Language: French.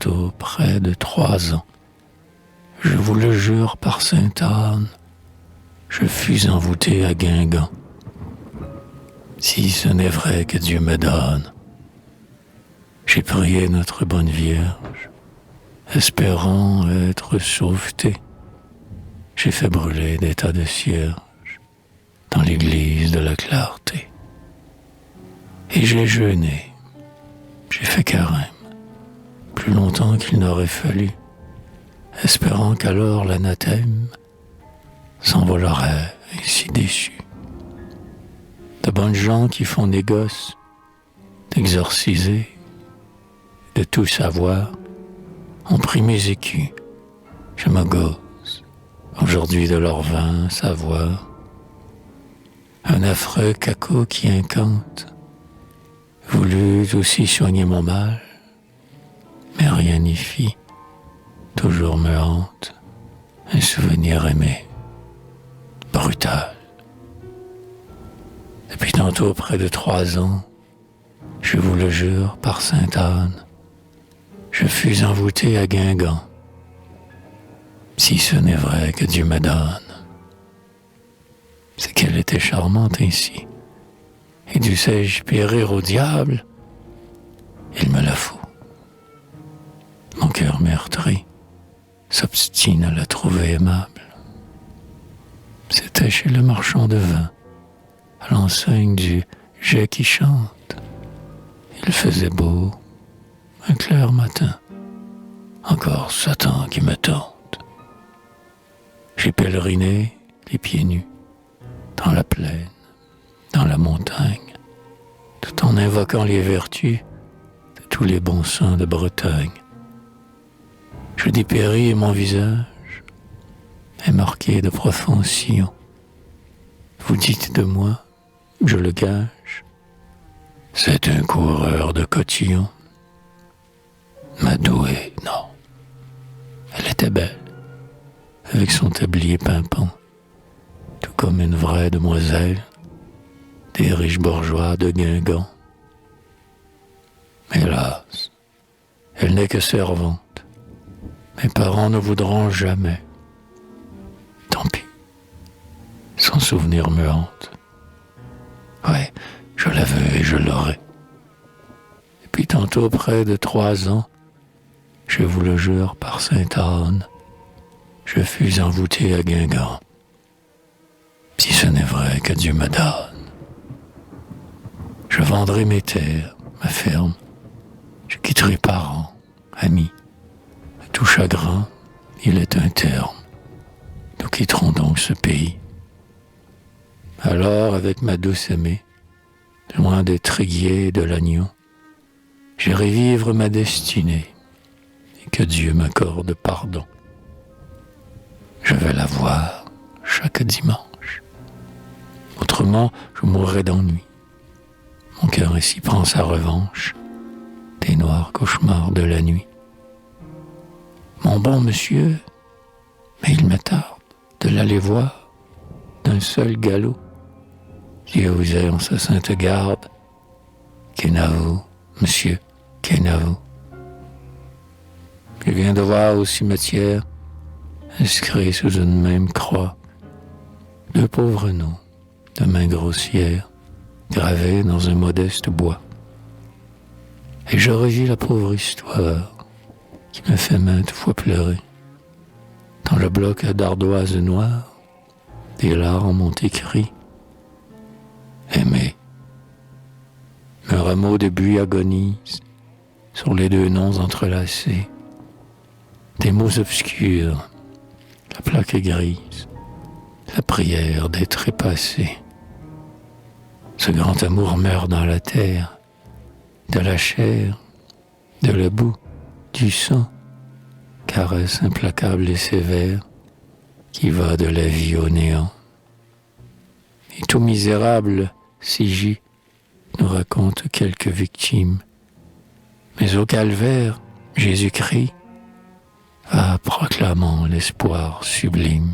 tantôt près de 3 ans. Je vous le jure par Sainte-Anne, je fus envoûté à Guingamp. Si ce n'est vrai que Dieu me donne, j'ai prié notre bonne Vierge, espérant être sauveté. J'ai fait brûler des tas de cierges dans l'église de la Clarté. Et j'ai jeûné, j'ai fait carême, plus longtemps qu'il n'aurait fallu, espérant qu'alors l'anathème s'envolerait ainsi déçu. De bonnes gens qui font négoce d'exorciser, de tout savoir, ont pris mes écus. Je me gauze aujourd'hui de leur vain savoir. Un affreux caco qui incante voulut aussi soigner mon mal, mais rien n'y fit. Toujours me hante un souvenir aimé, brutal. Depuis tantôt près de 3 ans, je vous le jure par Sainte-Anne, je fus envoûté à Guingamp. Si ce n'est vrai que Dieu me donne, c'est qu'elle était charmante ainsi, et dussé-je périr au diable, il me la fout. Mon cœur meurtri s'obstine à la trouver aimable. C'était chez le marchand de vin, à l'enseigne du jet qui chante. Il faisait beau, un clair matin, encore Satan qui me tente. J'ai pèleriné les pieds nus, dans la plaine, dans la montagne, tout en invoquant les vertus de tous les bons saints de Bretagne. Je dépéris et mon visage est marqué de profonds sillons. Vous dites de moi, je le gage, c'est un coureur de cotillons. Ma douée, non, elle était belle, avec son tablier pimpant, tout comme une vraie demoiselle des riches bourgeois de Guingamp. Hélas, elle n'est que servante. Mes parents ne voudront jamais. Tant pis, son souvenir me hante. Ouais, je la veux et je l'aurai. Et puis tantôt près de 3 ans, je vous le jure par Sainte-Anne, je fus envoûté à Guingamp. Si ce n'est vrai que Dieu me donne, je vendrai mes terres, ma ferme, je quitterai parents, amis. À tout chagrin, il est un terme. Nous quitterons donc ce pays. Alors, avec ma douce aimée, loin des tréguiers et de l'agneau, j'irai vivre ma destinée, et que Dieu m'accorde pardon. Je vais la voir chaque dimanche. Autrement, je mourrai d'ennui. Mon cœur ainsi prend sa revanche des noirs cauchemars de la nuit. Mon bon monsieur, mais il me tarde de l'aller voir d'un seul galop. Dieu vous ait en sa sainte garde. Qu'en monsieur, qu'en Je viens de voir au cimetière, inscrit sous une même croix, 2 pauvres noms de main grossière, gravés dans un modeste bois. Et je revis la pauvre histoire qui me fait maintes fois pleurer. Dans le bloc d'ardoise noire, des larmes ont écrit « Aimé ». Un rameau de buis agonise sur les 2 noms entrelacés. Des mots obscurs, la plaque est grise, la prière des trépassés. Ce grand amour meurt dans la terre, de la chair, de la boue, du sang, caresse implacable et sévère qui va de la vie au néant. Et tout misérable, si j'y nous raconte quelques victimes. Mais au calvaire, Jésus-Christ, proclamant l'espoir sublime.